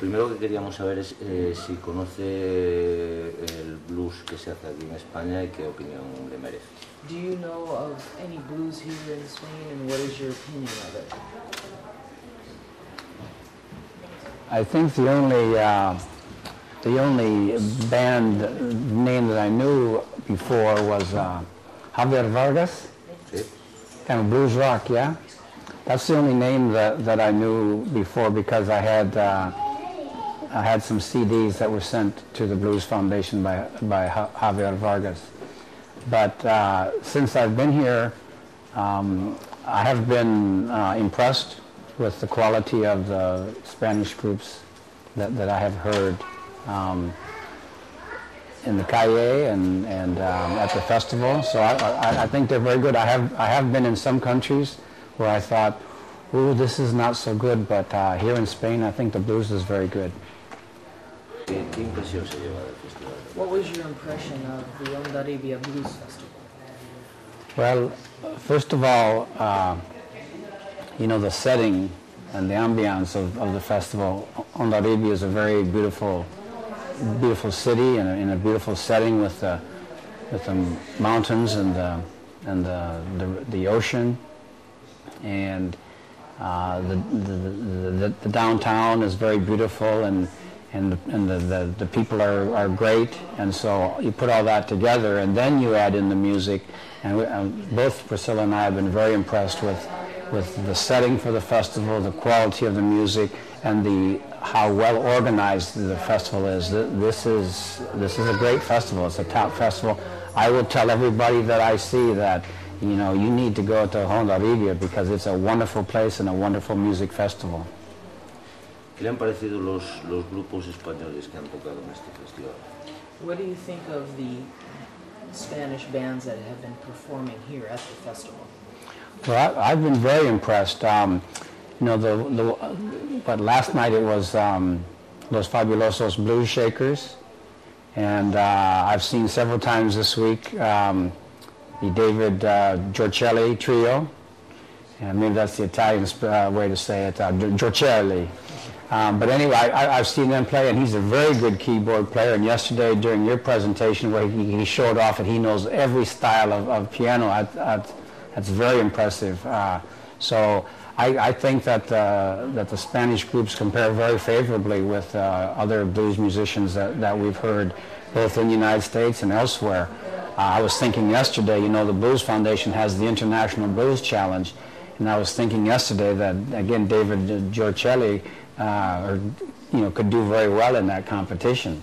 Primero que queríamos saber es si conoce el blues que se hace aquí en España y qué opinión le merece. Do you know of any blues here in Spain, and what is your opinion of it? I think the only band name that I knew before was Javier Vargas. ¿Sí? Kind of blues rock, yeah. That's the only name that I knew before, because I had some CDs that were sent to the Blues Foundation by Javier Vargas. But since I've been here, I have been impressed with the quality of the Spanish groups that I have heard in the calle and at the festival. So I think they're very good. I have been in some countries where I thought, ooh, this is not so good, but here in Spain, I think the blues is very good. ¿Qué impresión se lleva del festival? What was your impression of the Ondarribia Blues Festival? Well, first of all, you know, the setting and the ambiance of the festival. Ondarribia is a very beautiful city and in a beautiful setting with the mountains and the ocean, and the downtown is very beautiful, and the people are great, and so you put all that together, and then you add in the music, and both Priscilla and I have been very impressed with the setting for the festival, the quality of the music, and how well organized the festival is. This is a great festival. It's a top festival. I will tell everybody that I see that, you know, you need to go to Ondarribia because it's a wonderful place and a wonderful music festival. ¿Qué le han parecido los grupos españoles que han tocado en este festival? What do you think of the Spanish bands that have been performing here at the festival? Well, I've been very impressed. You know, but last night it was Los Fabulosos Blues Shakers, and I've seen several times this week the David Giorcelli Trio, and maybe that's the Italian way to say it, Giorcelli. But anyway, I've seen them play, and he's a very good keyboard player. And yesterday, during your presentation, where he showed off that he knows every style of piano, that's very impressive. So I think that the Spanish groups compare very favorably with other blues musicians that we've heard, both in the United States and elsewhere. I was thinking yesterday, you know, the Blues Foundation has the International Blues Challenge, and I was thinking yesterday that, again, David Giorcelli could do very well in that competition.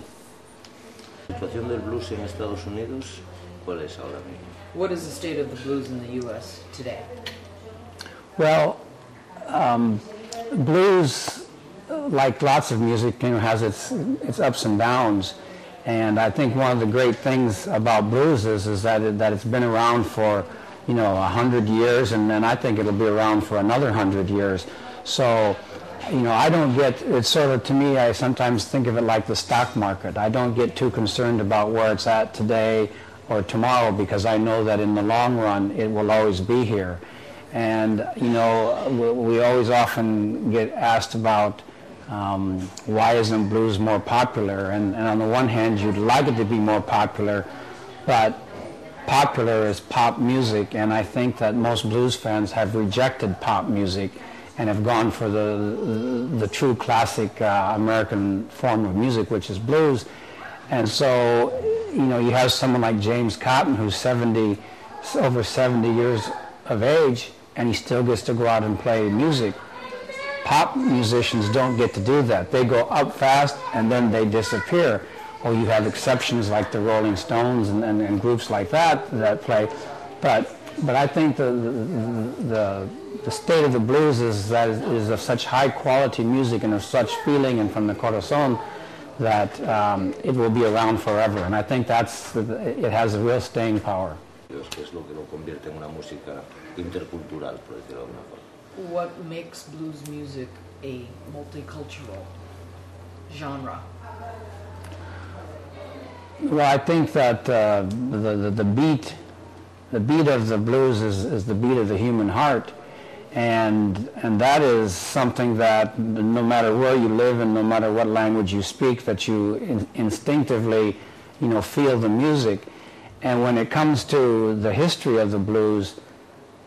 La situación del blues en Estados Unidos, ¿cuál es ahora mismo? What is the state of the blues in the U.S. today? Well, blues, like lots of music, you know, has its ups and downs. And I think one of the great things about blues is that it's been around for, you know, 100 years, and then I think it'll be around for another 100 years. So, you know, I don't get, it's sort of, to me, I sometimes think of it like the stock market. I don't get too concerned about where it's at today or tomorrow, because I know that in the long run it will always be here. And, you know, we always often get asked about why isn't blues more popular? And on the one hand, you'd like it to be more popular, but popular is pop music, and I think that most blues fans have rejected pop music and have gone for the true classic American form of music, which is blues. And so, you know, you have someone like James Cotton, who's over 70 years of age, and he still gets to go out and play music. Pop musicians don't get to do that. They go up fast and then they disappear. Or you have exceptions like the Rolling Stones and groups like that play. But I think the state of the blues is of such high quality music and of such feeling and from the corazón that it will be around forever. And I think it has a real staying power. ¿Qué es lo que lo convierte en una música intercultural, por decirlo de alguna forma? What makes blues music a multicultural genre? Well, I think that the beat of the blues is the beat of the human heart, And that is something that no matter where you live and no matter what language you speak, that you instinctively, feel the music. And when it comes to the history of the blues,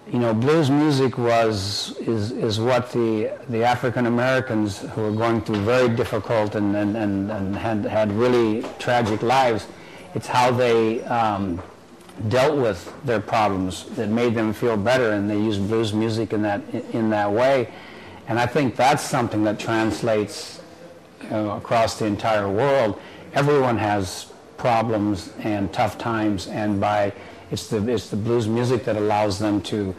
blues music is what the African Americans who were going through very difficult and had really tragic lives, it's how they dealt with their problems that made them feel better, and they used blues music in that way. And I think that's something that translates across the entire world. Everyone has problems and tough times, and it's the blues music that allows them to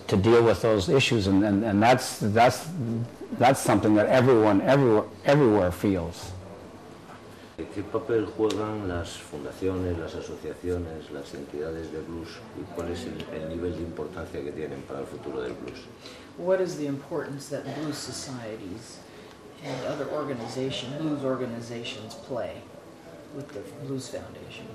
deal with those issues, and that's something that everyone everywhere feels. ¿Qué papel juegan las fundaciones, las asociaciones, las entidades de blues, y cuál es el nivel de importancia que tienen para el futuro del blues? What is the importance that blues societies and other blues organizations play with the Blues Foundation?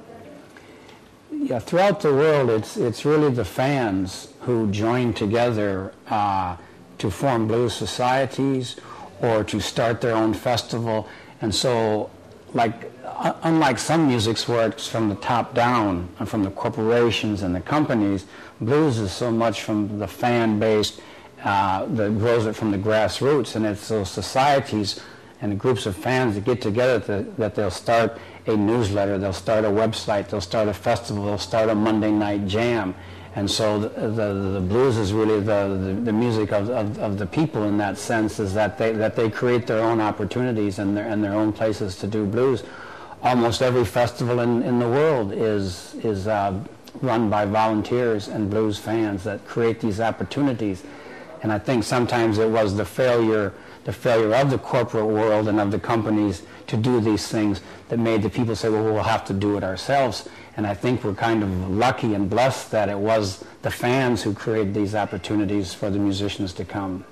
Yeah, throughout the world, it's really the fans who join together to form blues societies or to start their own festival. And so, unlike some musics where it's from the top down and from the corporations and the companies, blues is so much from the fan base that grows it from the grassroots, and it's those societies and groups of fans that get together that they'll start a newsletter, they'll start a website, they'll start a festival, they'll start a Monday night jam. And so the blues is really the music of the people in that sense, is that they create their own opportunities and their own places to do blues. Almost every festival in the world is run by volunteers and blues fans that create these opportunities. And I think sometimes it was the failure of the corporate world and of the companies to do these things that made the people say, well, we'll have to do it ourselves. And I think we're kind of lucky and blessed that it was the fans who created these opportunities for the musicians to come.